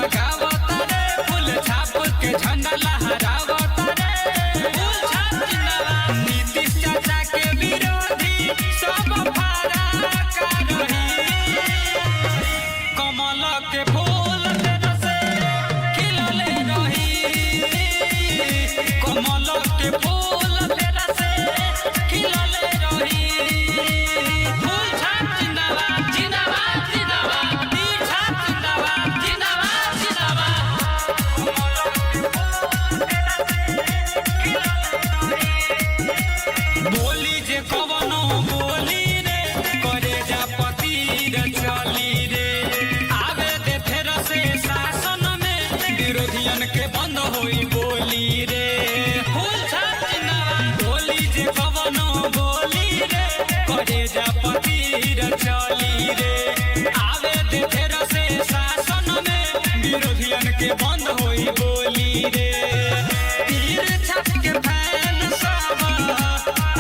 लगावत रे, फूल छाप के झंडा लहरावत रे। फूल छाप जिंदाबाद, नीतीश चाचा के विरोधी सब फराक रही। कमल के फूल तेरा से खिलले रही, कमल के फूल तेरा से खिलले रही। फूल छाप जिंदाबाद जिंदाबाद जिंदाबाद, तीर छाप जिंदाबाद जिंदाबाद जिंदाबाद। बोली जे कवनो बोली रे, करे जा पतीर चली रे। आवे दे फेर से शासन में, विरोधियन के बंद होई बोली रे। फूल छाप जिंदाबाद, बोली जे कवनो बोली रे, करे जा पतीर चली रे। आवे दे फेर से शासन में, विरोधियन के बंद होई बोली रे। तीर छाप के फैन सब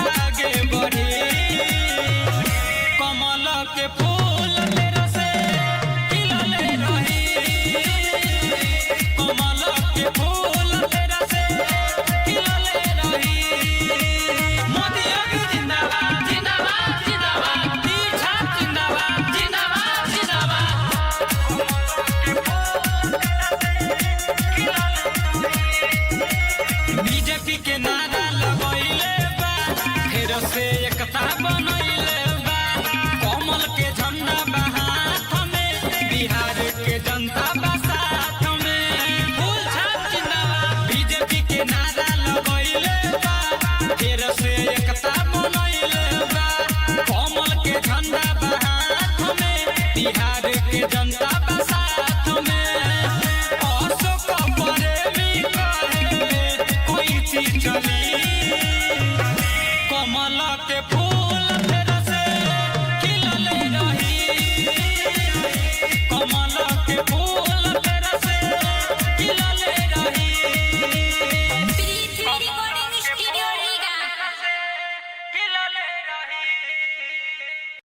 आगे बढ़े, कमल के फूल तेरा से खिलले रही। कमल के फूल तेरा से खिलले रही। मोदी योगी जिंदाबाद जिंदाबाद जिंदाबाद, तीर छाप जिंदाबाद जिंदाबाद जिंदाबाद। बीजेपी के नारा लगैले बा, फेर से एकता बनैले बा। कमल के झंडा बा हाथ में, बिहार के जनता बा साथ में। फूल छाप जिंदाबाद, बीजेपी के नारा लगैले बा, फेर से एकता बनैले बा। कमल के झंडा बा हाथ में, बिहार के जनता बा साथ में। अशोक प्रेमी कहे कोई चीज चली, कमल के फूल